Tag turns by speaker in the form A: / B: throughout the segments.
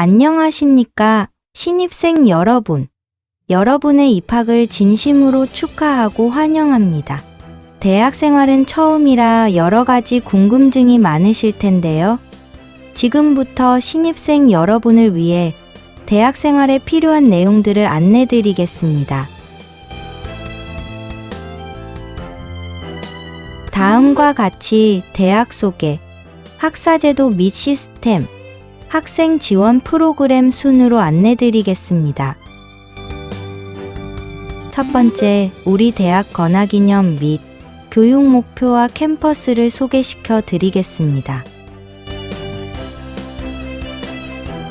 A: 안녕하십니까, 신입생 여러분. 여러분의 입학을 진심으로 축하하고 환영합니다. 대학 생활은 처음이라 여러 가지 궁금증이 많으실 텐데요. 지금부터 신입생 여러분을 위해 대학 생활에 필요한 내용들을 안내드리겠습니다. 다음과 같이 대학 소개, 학사제도 및 시스템, 학생 지원 프로그램 순으로 안내드리겠습니다. 첫 번째, 우리 대학 건화기념 및 교육 목표와 캠퍼스를 소개시켜 드리겠습니다.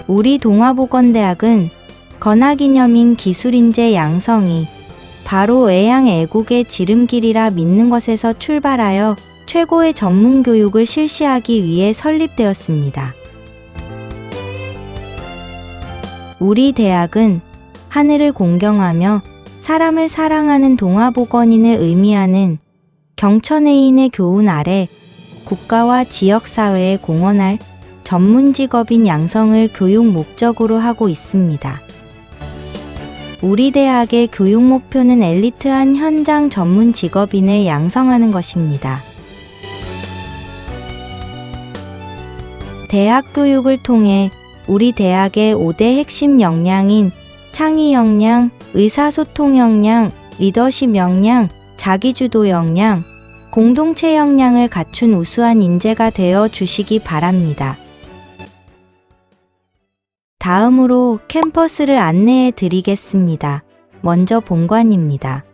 A: 우리 동아보건대학은 건화기념인 기술인재 양성이 바로 애양애국의 지름길이라 믿는 것에서 출발하여 최고의 전문 교육을 실시하기 위해 설립되었습니다. 우리 대학은 하늘을 공경하며 사람을 사랑하는 동아보건인을 의미하는 경천애인의 교훈 아래 국가와 지역사회에 공헌할 전문 직업인 양성을 교육 목적으로 하고 있습니다. 우리 대학의 교육 목표는 엘리트한 현장 전문 직업인을 양성하는 것입니다. 대학 교육을 통해 우리 대학의 5대 핵심 역량인 창의 역량, 의사소통 역량, 리더십 역량, 자기주도 역량, 공동체 역량을 갖춘 우수한 인재가 되어 주시기 바랍니다. 다음으로 캠퍼스를 안내해 드리겠습니다. 먼저 본관입니다.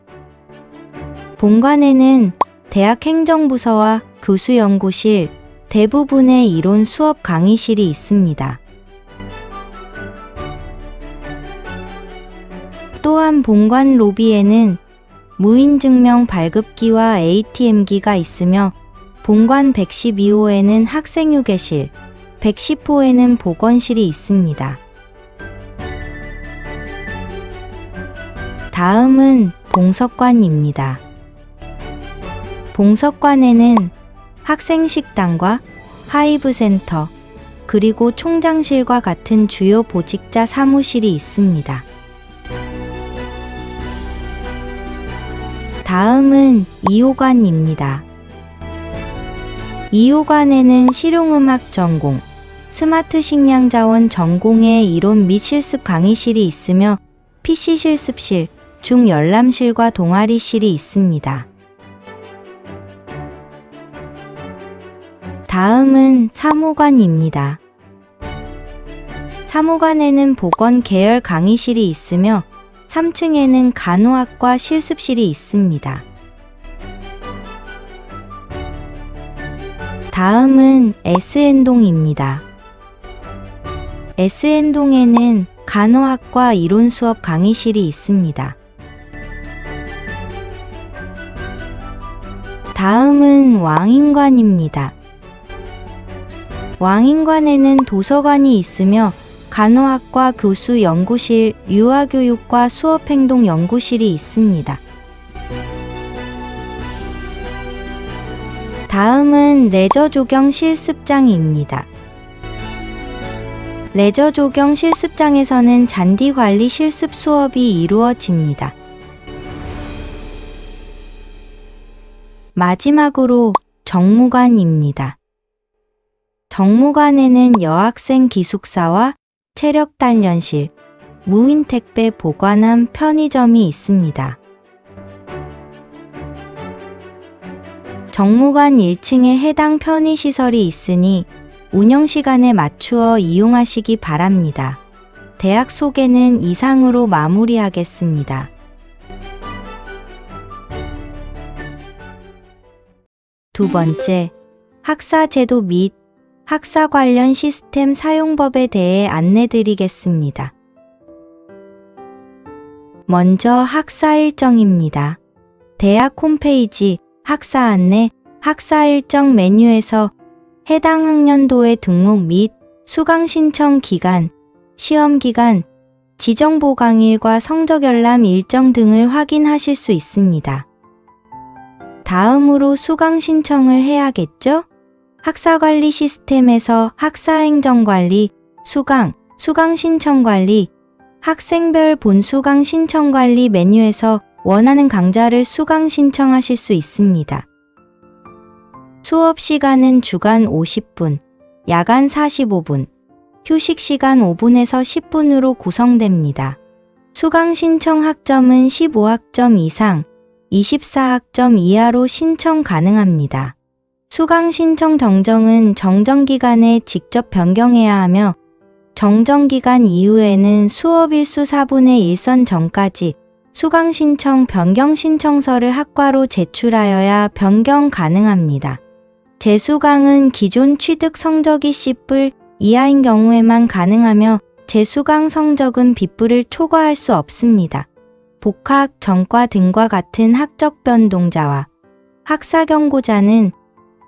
A: 본관에는 대학 행정부서와 교수연구실, 대부분의 이론 수업 강의실이 있습니다. 또한 본관 로비에는 무인증명 발급기와 ATM기가 있으며 본관 112호에는 학생휴게실, 110호에는 보건실이 있습니다. 다음은 봉석관입니다. 봉석관에는 학생식당과 하이브센터, 그리고 총장실과 같은 주요 보직자 사무실이 있습니다. 다음은 2호관입니다. 2호관에는 실용음악 전공, 스마트 식량 자원 전공의 이론 및 실습 강의실이 있으며 PC 실습실, 중열람실과 동아리실이 있습니다. 다음은 3호관입니다. 3호관에는 보건 계열 강의실이 있으며 3층에는 간호학과 실습실이 있습니다. 다음은 SN동입니다. SN동에는 간호학과 이론 수업 강의실이 있습니다. 다음은 왕인관입니다. 왕인관에는 도서관이 있으며 간호학과 교수 연구실, 유아교육과 수업행동 연구실이 있습니다. 다음은 레저 조경 실습장입니다. 레저 조경 실습장에서는 잔디 관리 실습 수업이 이루어집니다. 마지막으로 정무관입니다. 정무관에는 여학생 기숙사와 체력단련실, 무인택배 보관함 편의점이 있습니다. 정무관 1층에 해당 편의시설이 있으니 운영시간에 맞추어 이용하시기 바랍니다. 대학 소개는 이상으로 마무리하겠습니다. 두 번째, 학사제도 및 학사 관련 시스템 사용법에 대해 안내드리겠습니다. 먼저 학사 일정입니다. 대학 홈페이지 학사 안내, 학사 일정 메뉴에서 해당 학년도의 등록 및 수강 신청 기간, 시험 기간, 지정 보강일과 성적 열람 일정 등을 확인하실 수 있습니다. 다음으로 수강 신청을 해야겠죠? 학사관리 시스템에서 학사행정관리, 수강, 수강 신청 관리, 학생별 본수강 신청 관리 메뉴에서 원하는 강좌를 수강 신청하실 수 있습니다. 수업 시간은 주간 50분, 야간 45분, 휴식 시간 5분에서 10분으로 구성됩니다. 수강 신청 학점은 15학점 이상, 24학점 이하로 신청 가능합니다. 수강 신청 정정은 정정 기간에 직접 변경해야 하며 정정 기간 이후에는 수업 일수 4분의 1선 전까지 수강 신청 변경 신청서를 학과로 제출하여야 변경 가능합니다. 재수강은 기존 취득 성적이 C뿔 이하인 경우에만 가능하며 재수강 성적은 B뿔을 초과할 수 없습니다. 복학, 전과 등과 같은 학적 변동자와 학사 경고자는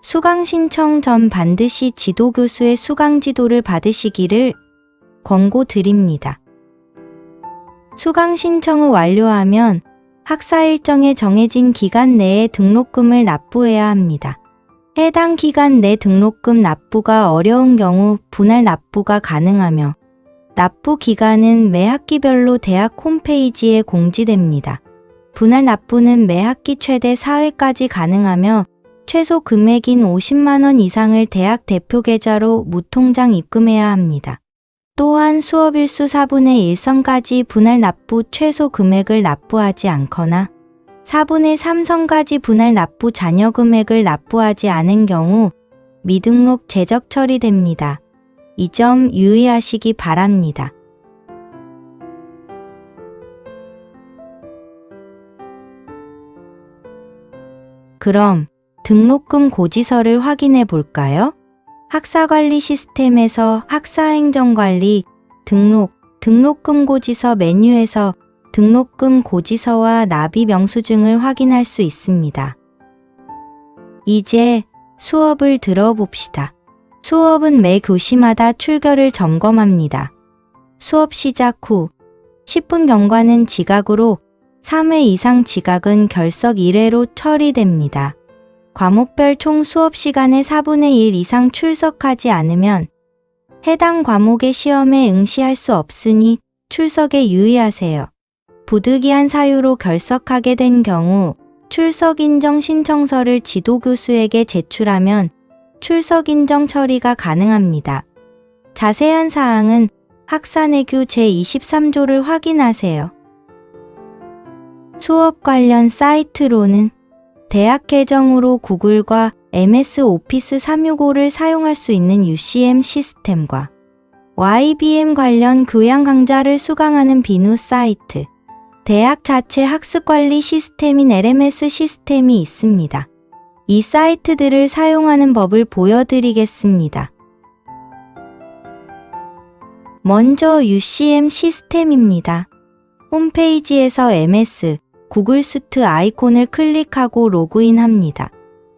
A: 수강 신청 전 반드시 지도교수의 수강 지도를 받으시기를 권고드립니다. 수강 신청을 완료하면 학사 일정에 정해진 기간 내에 등록금을 납부해야 합니다. 해당 기간 내 등록금 납부가 어려운 경우 분할 납부가 가능하며 납부 기간은 매 학기별로 대학 홈페이지에 공지됩니다. 분할 납부는 매 학기 최대 4회까지 가능하며 최소 금액인 50만 원 이상을 대학 대표 계좌로 무통장 입금해야 합니다. 또한 수업 일수 4분의 1선까지 분할 납부 최소 금액을 납부하지 않거나 4분의 3선까지 분할 납부 잔여 금액을 납부하지 않은 경우 미등록 제적 처리됩니다. 이 점 유의하시기 바랍니다. 그럼 등록금 고지서를 확인해 볼까요? 학사관리 시스템에서 학사행정관리 등록금 고지서 메뉴에서 등록금 고지서와 납입 영수증을 확인할 수 있습니다. 이제 수업을 들어봅시다. 수업은 매 교시마다 출결을 점검합니다. 수업 시작 후 10분 경과는 지각으로 3회 이상 지각은 결석 1회로 처리됩니다. 과목별 총 수업 시간의 4분의 1 이상 출석하지 않으면 해당 과목의 시험에 응시할 수 없으니 출석에 유의하세요. 부득이한 사유로 결석하게 된 경우 출석 인정 신청서를 지도교수에게 제출하면 출석 인정 처리가 가능합니다. 자세한 사항은 학사내규 제23조를 확인하세요. 수업 관련 사이트로는 대학 계정으로 구글과 MS 오피스 365를 사용할 수 있는 UCM 시스템과 YBM 관련 교양 강좌를 수강하는 비누 사이트, 대학 자체 학습관리 시스템인 LMS 시스템이 있습니다. 이 사이트들을 사용하는 법을 보여드리겠습니다. 먼저 UCM 시스템입니다. 홈페이지에서 MS, 구글 수트 아이콘을 클릭하고 로그인합니다.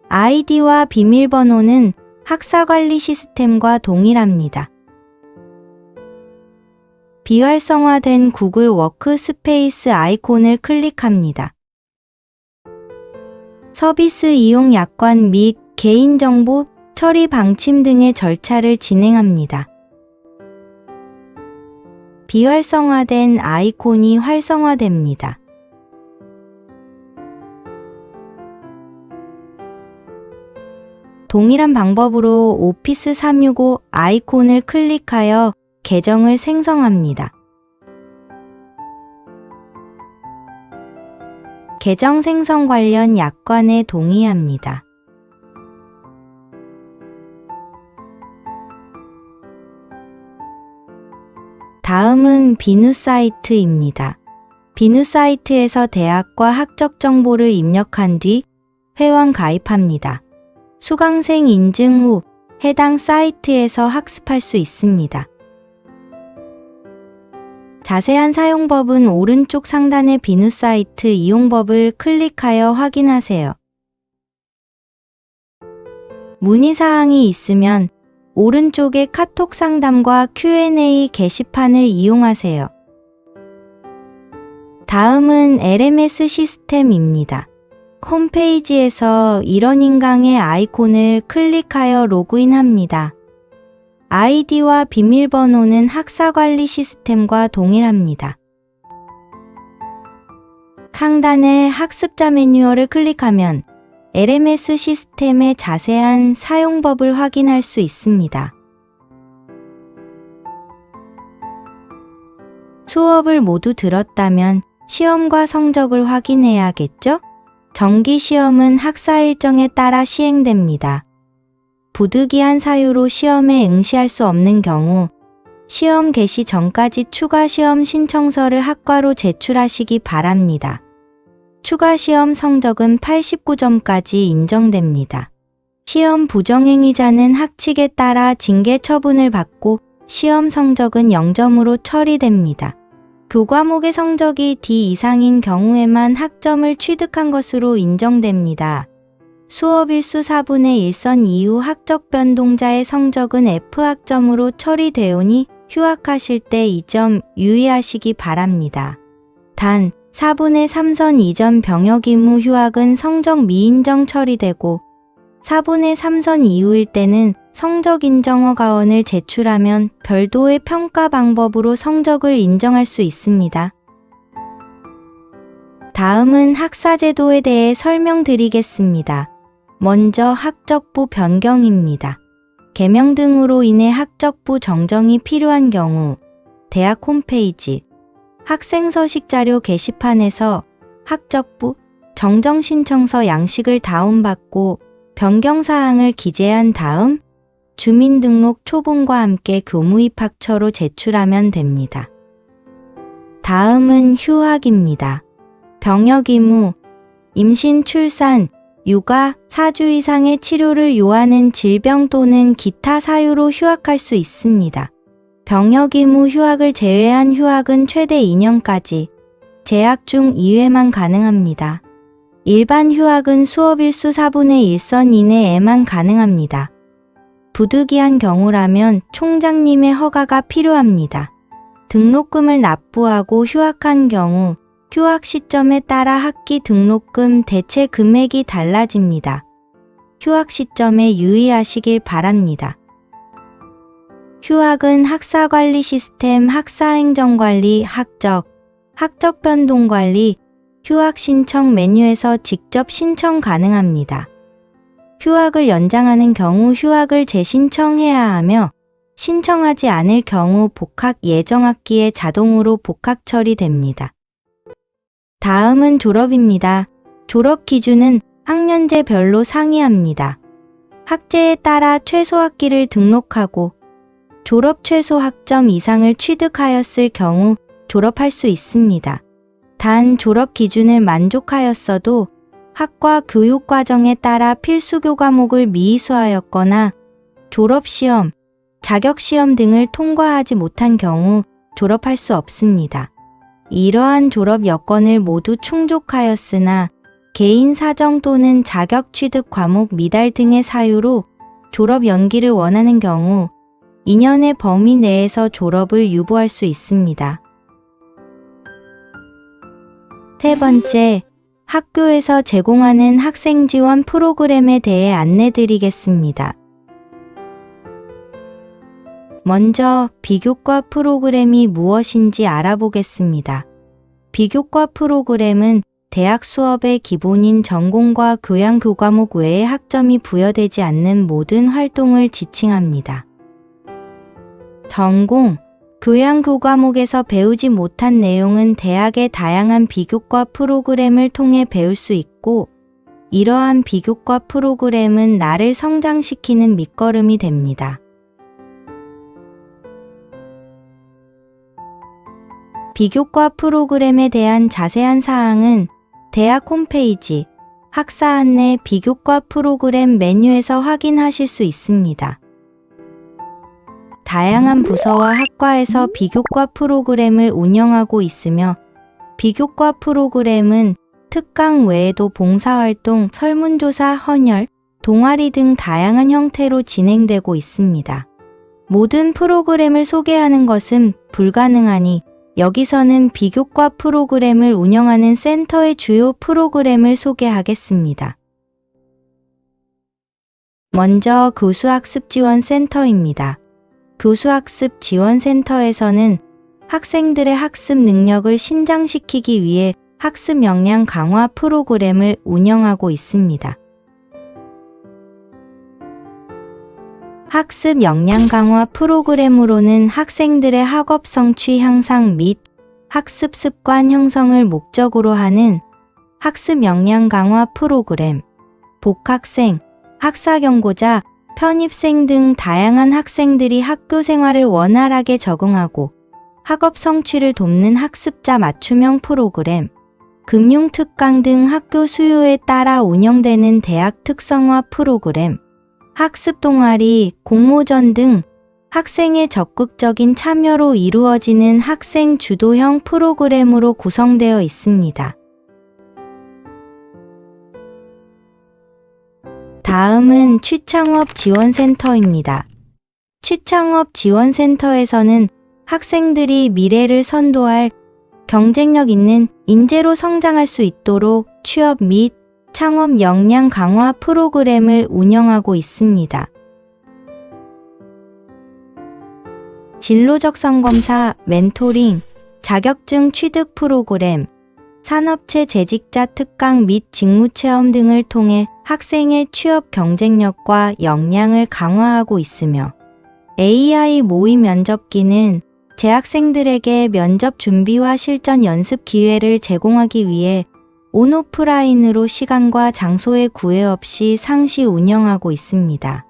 A: 아이디와 비밀번호는 학사관리 시스템과 동일합니다. 비활성화된 구글 워크스페이스 아이콘을 클릭합니다. 서비스 이용 약관 및 개인정보 처리 방침 등의 절차를 진행합니다. 비활성화된 아이콘이 활성화됩니다. 동일한 방법으로 오피스 365 아이콘을 클릭하여 계정을 생성합니다. 계정 생성 관련 약관에 동의합니다. 다음은 비누 사이트입니다. 비누 사이트에서 대학과 학적 정보를 입력한 뒤 회원 가입합니다. 수강생 인증 후 해당 사이트에서 학습할 수 있습니다. 자세한 사용법은 오른쪽 상단의 비누 사이트 이용법을 클릭하여 확인하세요. 문의사항이 있으면 오른쪽의 카톡 상담과 Q&A 게시판을 이용하세요. 다음은 LMS 시스템입니다. 홈페이지에서 이러닝 강의 아이콘을 클릭하여 로그인합니다. 아이디와 비밀번호는 학사관리 시스템과 동일합니다. 하단의 학습자 매뉴얼을 클릭하면 LMS 시스템의 자세한 사용법을 확인할 수 있습니다. 수업을 모두 들었다면 시험과 성적을 확인해야겠죠? 정기 시험은 학사 일정에 따라 시행됩니다. 부득이한 사유로 시험에 응시할 수 없는 경우 시험 개시 전까지 추가 시험 신청서를 학과로 제출하시기 바랍니다. 추가 시험 성적은 89점까지 인정됩니다. 시험 부정행위자는 학칙에 따라 징계 처분을 받고 시험 성적은 0점으로 처리됩니다. 교과목의 성적이 D 이상인 경우에만 학점을 취득한 것으로 인정됩니다. 수업 일수 4분의 1선 이후 학적 변동자의 성적은 F 학점으로 처리되오니 휴학하실 때 이 점 유의하시기 바랍니다. 단, 4분의 3선 이전 병역 의무 휴학은 성적 미인정 처리되고 4분의 3선 이후일 때는 성적 인정 허가원을 제출하면 별도의 평가 방법으로 성적을 인정할 수 있습니다. 다음은 학사제도에 대해 설명드리겠습니다. 먼저 학적부 변경입니다. 개명 등으로 인해 학적부 정정이 필요한 경우 대학 홈페이지 학생 서식 자료 게시판에서 학적부 정정 신청서 양식을 다운받고 변경 사항을 기재한 다음 주민등록 초본과 함께 교무입학처로 제출하면 됩니다. 다음은 휴학입니다. 병역 의무, 임신, 출산, 육아, 4주 이상의 치료를 요하는 질병 또는 기타 사유로 휴학할 수 있습니다. 병역 의무 휴학을 제외한 휴학은 최대 2년까지, 재학 중 2회만 가능합니다. 일반 휴학은 수업 일수 4분의 1선 이내에만 가능합니다. 부득이한 경우라면 총장님의 허가가 필요합니다. 등록금을 납부하고 휴학한 경우 휴학 시점에 따라 학기 등록금 대체 금액이 달라집니다. 휴학 시점에 유의하시길 바랍니다. 휴학은 학사관리 시스템, 학사행정관리, 학적 변동관리, 휴학 신청 메뉴에서 직접 신청 가능합니다. 휴학을 연장하는 경우 휴학을 재신청해야 하며 신청하지 않을 경우 복학 예정학기에 자동으로 복학 처리됩니다. 다음은 졸업입니다. 졸업 기준은 학년제별로 상이합니다. 학제에 따라 최소 학기를 등록하고 졸업 최소 학점 이상을 취득하였을 경우 졸업할 수 있습니다. 단 졸업 기준을 만족하였어도 학과 교육과정에 따라 필수 교과목을 미이수하였거나 졸업시험, 자격시험 등을 통과하지 못한 경우 졸업할 수 없습니다. 이러한 졸업 여건을 모두 충족하였으나 개인 사정 또는 자격 취득 과목 미달 등의 사유로 졸업 연기를 원하는 경우 2년의 범위 내에서 졸업을 유보할 수 있습니다. 세 번째, 학교에서 제공하는 학생 지원 프로그램에 대해 안내드리겠습니다. 먼저 비교과 프로그램이 무엇인지 알아보겠습니다. 비교과 프로그램은 대학 수업의 기본인 전공과 교양 교과목 외에 학점이 부여되지 않는 모든 활동을 지칭합니다. 전공, 교양 교과목에서 배우지 못한 내용은 대학의 다양한 비교과 프로그램을 통해 배울 수 있고, 이러한 비교과 프로그램은 나를 성장시키는 밑거름이 됩니다. 비교과 프로그램에 대한 자세한 사항은 대학 홈페이지 학사 안내 비교과 프로그램 메뉴에서 확인하실 수 있습니다. 다양한 부서와 학과에서 비교과 프로그램을 운영하고 있으며 비교과 프로그램은 특강 외에도 봉사활동, 설문조사, 헌혈, 동아리 등 다양한 형태로 진행되고 있습니다. 모든 프로그램을 소개하는 것은 불가능하니 여기서는 비교과 프로그램을 운영하는 센터의 주요 프로그램을 소개하겠습니다. 먼저 교수학습지원센터입니다. 교수학습 지원센터에서는 학생들의 학습 능력을 신장시키기 위해 학습 역량 강화 프로그램을 운영하고 있습니다. 학습 역량 강화 프로그램으로는 학생들의 학업 성취 향상 및 학습 습관 형성을 목적으로 하는 학습 역량 강화 프로그램, 복학생, 학사 경고자, 편입생 등 다양한 학생들이 학교 생활을 원활하게 적응하고 학업 성취를 돕는 학습자 맞춤형 프로그램, 금융 특강 등 학교 수요에 따라 운영되는 대학 특성화 프로그램, 학습 동아리, 공모전 등 학생의 적극적인 참여로 이루어지는 학생 주도형 프로그램으로 구성되어 있습니다. 다음은 취창업 지원센터입니다. 취창업 지원센터에서는 학생들이 미래를 선도할 경쟁력 있는 인재로 성장할 수 있도록 취업 및 창업 역량 강화 프로그램을 운영하고 있습니다. 진로적성 검사, 멘토링, 자격증 취득 프로그램, 산업체 재직자 특강 및 직무체험 등을 통해 학생의 취업 경쟁력과 역량을 강화하고 있으며 AI 모의 면접기는 재학생들에게 면접 준비와 실전 연습 기회를 제공하기 위해 온오프라인으로 시간과 장소의 구애 없이 상시 운영하고 있습니다.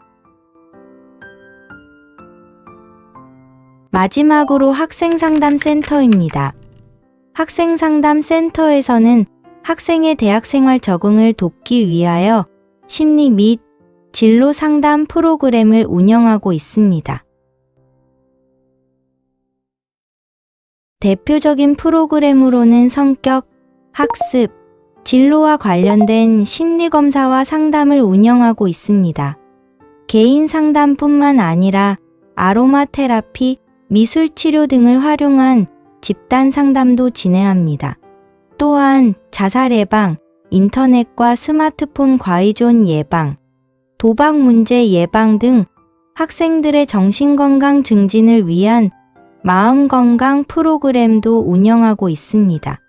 A: 마지막으로 학생상담센터입니다. 학생상담센터에서는 학생의 대학생활 적응을 돕기 위하여 심리 및 진로 상담 프로그램을 운영하고 있습니다. 대표적인 프로그램으로는 성격, 학습, 진로와 관련된 심리검사와 상담을 운영하고 있습니다. 개인 상담뿐만 아니라 아로마 테라피, 미술 치료 등을 활용한 집단 상담도 진행합니다. 또한 자살 예방, 인터넷과 스마트폰 과의존 예방, 도박 문제 예방 등 학생들의 정신건강 증진을 위한 마음건강 프로그램도 운영하고 있습니다.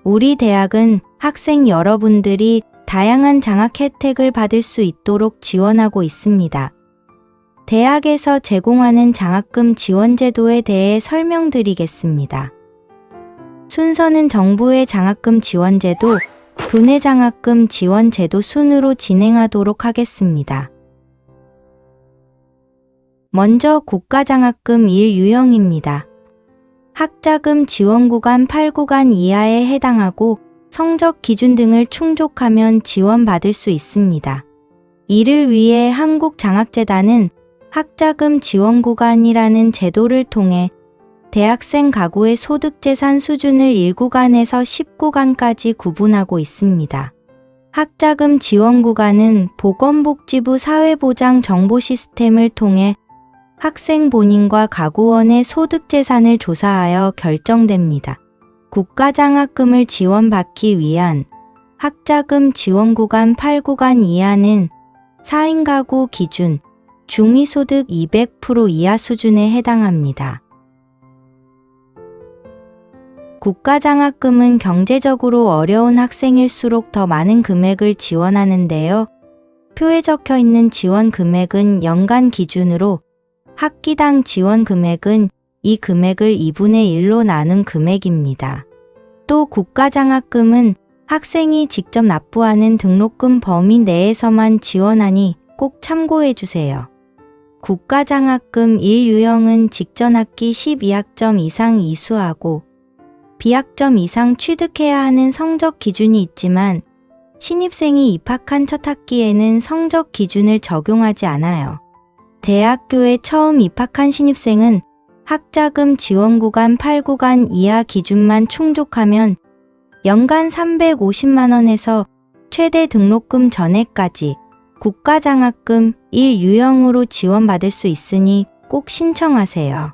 A: 우리 대학은 학생 여러분들이 다양한 장학 혜택을 받을 수 있도록 지원하고 있습니다. 대학에서 제공하는 장학금 지원 제도에 대해 설명드리겠습니다. 순서는 정부의 장학금 지원 제도, 교내 장학금 지원 제도 순으로 진행하도록 하겠습니다. 먼저 국가장학금 1유형입니다. 학자금 지원 구간 8구간 이하에 해당하고 성적 기준 등을 충족하면 지원받을 수 있습니다. 이를 위해 한국장학재단은 학자금 지원 구간이라는 제도를 통해 대학생 가구의 소득재산 수준을 1구간에서 10구간까지 구분하고 있습니다. 학자금 지원 구간은 보건복지부 사회보장 정보 시스템을 통해 학생 본인과 가구원의 소득재산을 조사하여 결정됩니다. 국가장학금을 지원받기 위한 학자금 지원 구간 8구간 이하는 4인 가구 기준 중위소득 200% 이하 수준에 해당합니다. 국가장학금은 경제적으로 어려운 학생일수록 더 많은 금액을 지원하는데요. 표에 적혀 있는 지원 금액은 연간 기준으로 학기당 지원 금액은 이 금액을 2분의 1로 나눈 금액입니다. 또 국가장학금은 학생이 직접 납부하는 등록금 범위 내에서만 지원하니 꼭 참고해 주세요. 국가장학금 1유형은 직전 학기 12학점 이상 이수하고 비학점 이상 취득해야 하는 성적 기준이 있지만 신입생이 입학한 첫 학기에는 성적 기준을 적용하지 않아요. 대학교에 처음 입학한 신입생은 학자금 지원 구간 8구간 이하 기준만 충족하면 연간 350만 원에서 최대 등록금 전액까지 국가장학금 1유형으로 지원받을 수 있으니 꼭 신청하세요.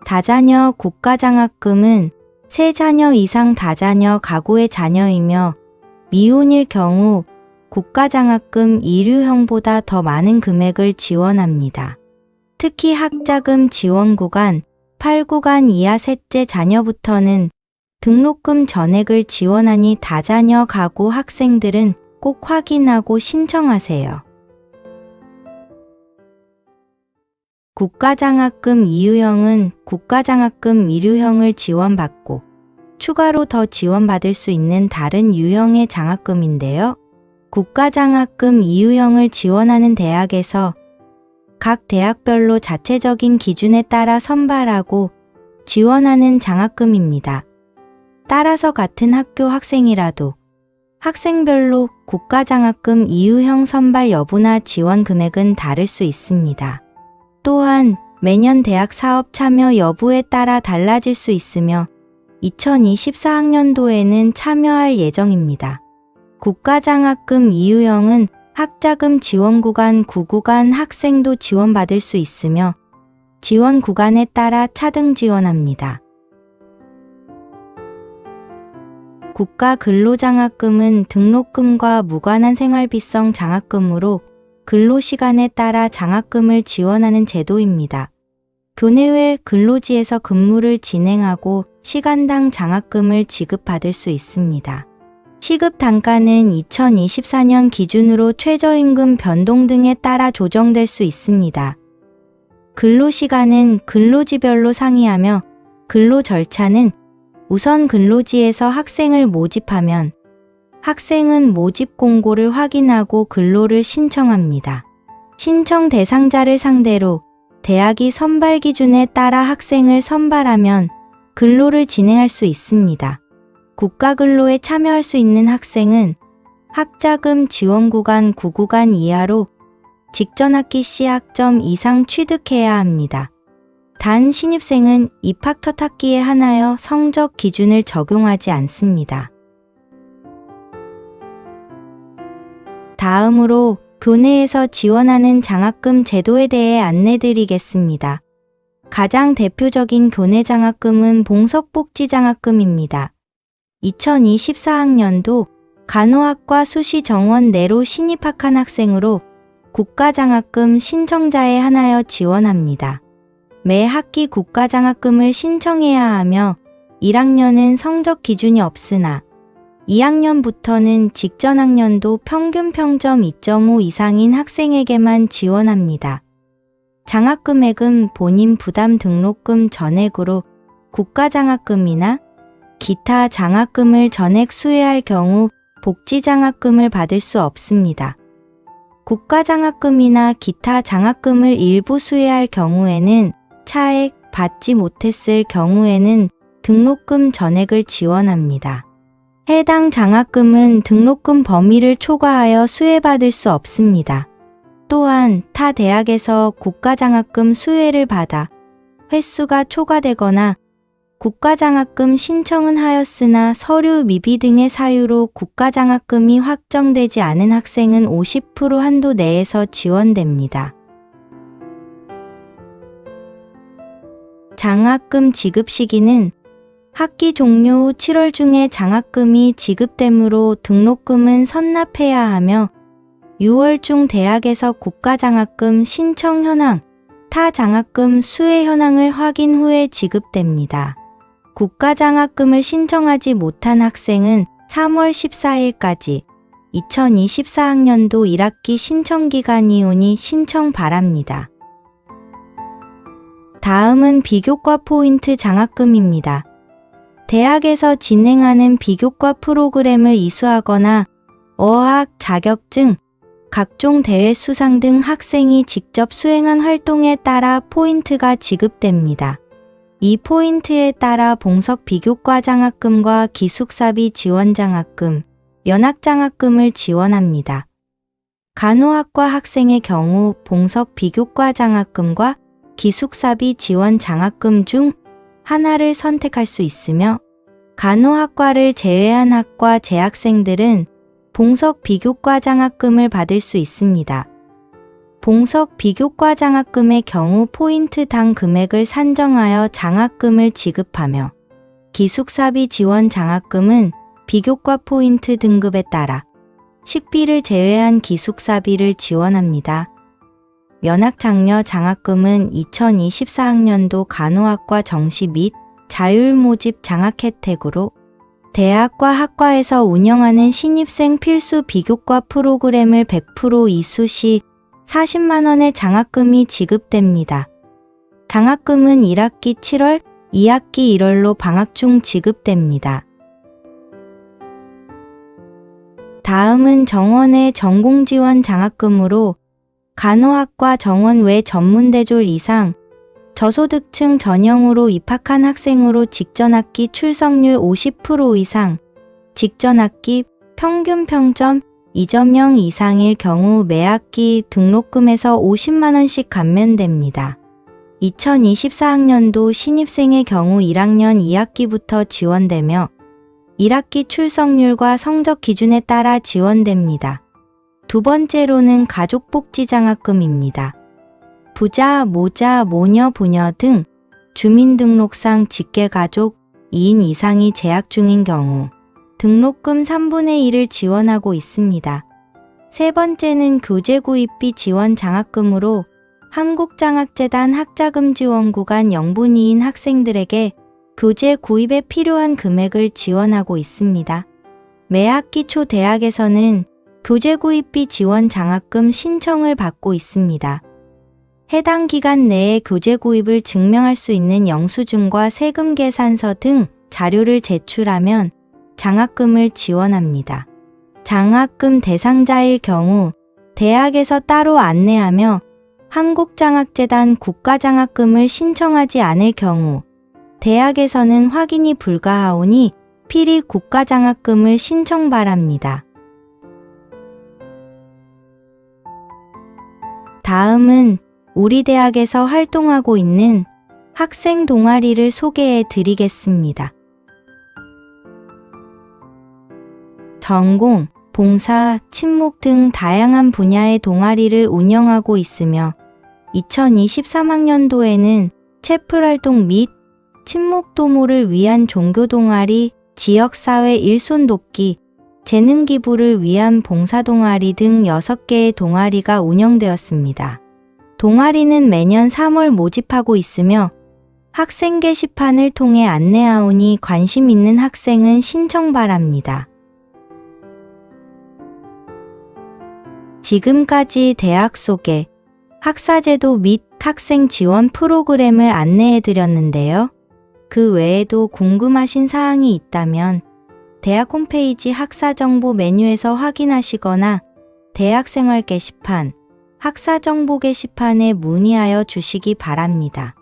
A: 다자녀 국가장학금은 3자녀 이상 다자녀 가구의 자녀이며 미혼일 경우 국가장학금 2류형보다 더 많은 금액을 지원합니다. 특히 학자금 지원 구간 8구간 이하 셋째 자녀부터는 등록금 전액을 지원하니 다자녀 가구 학생들은 꼭 확인하고 신청하세요. 국가장학금 2유형은 국가장학금 1유형을 지원받고 추가로 더 지원받을 수 있는 다른 유형의 장학금인데요. 국가장학금 2유형을 지원하는 대학에서 각 대학별로 자체적인 기준에 따라 선발하고 지원하는 장학금입니다. 따라서 같은 학교 학생이라도 학생별로 국가장학금 2유형 선발 여부나 지원 금액은 다를 수 있습니다. 또한 매년 대학 사업 참여 여부에 따라 달라질 수 있으며 2024학년도에는 참여할 예정입니다. 국가장학금 2유형은 학자금 지원 구간 9구간 학생도 지원받을 수 있으며 지원 구간에 따라 차등 지원합니다. 국가근로장학금은 등록금과 무관한 생활비성 장학금으로 근로시간에 따라 장학금을 지원하는 제도입니다. 교내외 근로지에서 근무를 진행하고 시간당 장학금을 지급받을 수 있습니다. 시급 단가는 2024년 기준으로 최저임금 변동 등에 따라 조정될 수 있습니다. 근로시간은 근로지별로 상이하며 근로 절차는 우선 근로지에서 학생을 모집하면 학생은 모집 공고를 확인하고 근로를 신청합니다. 신청 대상자를 상대로 대학이 선발 기준에 따라 학생을 선발하면 근로를 진행할 수 있습니다. 국가근로에 참여할 수 있는 학생은 학자금 지원 구간 9구간 이하로 직전학기 C학점 이상 취득해야 합니다. 단 신입생은 입학 첫 학기에 한하여 성적 기준을 적용하지 않습니다. 다음으로 교내에서 지원하는 장학금 제도에 대해 안내드리겠습니다. 가장 대표적인 교내 장학금은 봉석복지장학금입니다. 2024학년도 간호학과 수시정원 내로 신입학한 학생으로 국가장학금 신청자에 한하여 지원합니다. 매 학기 국가장학금을 신청해야 하며 1학년은 성적 기준이 없으나 2학년부터는 직전 학년도 평균 평점 2.5 이상인 학생에게만 지원합니다. 장학금액은 본인 부담 등록금 전액으로 국가장학금이나 기타 장학금을 전액 수혜할 경우 복지장학금을 받을 수 없습니다. 국가장학금이나 기타 장학금을 일부 수혜할 경우에는 차액 받지 못했을 경우에는 등록금 전액을 지원합니다. 해당 장학금은 등록금 범위를 초과하여 수혜받을 수 없습니다. 또한 타 대학에서 국가장학금 수혜를 받아 횟수가 초과되거나 국가장학금 신청은 하였으나 서류 미비 등의 사유로 국가장학금이 확정되지 않은 학생은 50% 한도 내에서 지원됩니다. 장학금 지급 시기는 학기 종료 후 7월 중에 장학금이 지급되므로 등록금은 선납해야 하며 6월 중 대학에서 국가장학금 신청 현황, 타 장학금 수혜 현황을 확인 후에 지급됩니다. 국가장학금을 신청하지 못한 학생은 3월 14일까지 2024학년도 1학기 신청기간이 오니 신청 바랍니다. 다음은 비교과 포인트 장학금입니다. 대학에서 진행하는 비교과 프로그램을 이수하거나 어학 자격증, 각종 대회 수상 등 학생이 직접 수행한 활동에 따라 포인트가 지급됩니다. 이 포인트에 따라 봉석 비교과 장학금과 기숙사비 지원 장학금, 연학 장학금을 지원합니다. 간호학과 학생의 경우 봉석 비교과 장학금과 기숙사비 지원 장학금 중 하나를 선택할 수 있으며 간호학과를 제외한 학과 재학생들은 봉석 비교과 장학금을 받을 수 있습니다. 봉석 비교과 장학금의 경우 포인트당 금액을 산정하여 장학금을 지급하며 기숙사비 지원 장학금은 비교과 포인트 등급에 따라 식비를 제외한 기숙사비를 지원합니다. 면학장려 장학금은 2024학년도 간호학과 정시 및 자율모집 장학 혜택으로 대학과 학과에서 운영하는 신입생 필수 비교과 프로그램을 100% 이수 시 40만 원의 장학금이 지급됩니다. 장학금은 1학기 7월, 2학기 1월로 방학 중 지급됩니다. 다음은 정원의 전공지원 장학금으로 간호학과 정원 외 전문대졸 이상 저소득층 전형으로 입학한 학생으로 직전학기 출석률 50% 이상, 직전학기 평균 평점 2.0 이상일 경우 매 학기 등록금에서 50만 원씩 감면됩니다. 2024학년도 신입생의 경우 1학년 2학기부터 지원되며 1학기 출석률과 성적 기준에 따라 지원됩니다. 두 번째로는 가족복지장학금입니다. 부자, 모자, 모녀, 보녀 등 주민등록상 직계가족 2인 이상이 재학 중인 경우 등록금 3분의 1을 지원하고 있습니다. 세 번째는 교재구입비 지원 장학금으로 한국장학재단 학자금 지원 구간 0분위인 학생들에게 교재 구입에 필요한 금액을 지원하고 있습니다. 매 학기 초 대학에서는 교재 구입비 지원 장학금 신청을 받고 있습니다. 해당 기간 내에 교재 구입을 증명할 수 있는 영수증과 세금 계산서 등 자료를 제출하면 장학금을 지원합니다. 장학금 대상자일 경우 대학에서 따로 안내하며 한국장학재단 국가장학금을 신청하지 않을 경우 대학에서는 확인이 불가하오니 필히 국가장학금을 신청 바랍니다. 다음은 우리 대학에서 활동하고 있는 학생 동아리를 소개해 드리겠습니다. 전공, 봉사, 친목 등 다양한 분야의 동아리를 운영하고 있으며 2023학년도에는 채플 활동 및 친목 도모를 위한 종교 동아리, 지역사회 일손 돕기, 재능 기부를 위한 봉사 동아리 등 6개의 동아리가 운영되었습니다. 동아리는 매년 3월 모집하고 있으며 학생 게시판을 통해 안내하오니 관심 있는 학생은 신청 바랍니다. 지금까지 대학 소개, 학사제도 및 학생 지원 프로그램을 안내해 드렸는데요. 그 외에도 궁금하신 사항이 있다면 대학 홈페이지 학사정보 메뉴에서 확인하시거나 대학생활 게시판, 학사정보 게시판에 문의하여 주시기 바랍니다.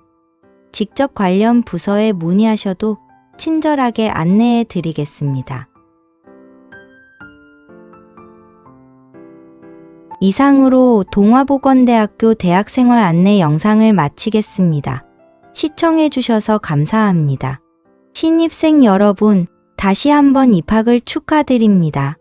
A: 직접 관련 부서에 문의하셔도 친절하게 안내해 드리겠습니다. 이상으로 동아보건대학교 대학생활 안내 영상을 마치겠습니다. 시청해 주셔서 감사합니다. 신입생 여러분, 다시 한번 입학을 축하드립니다.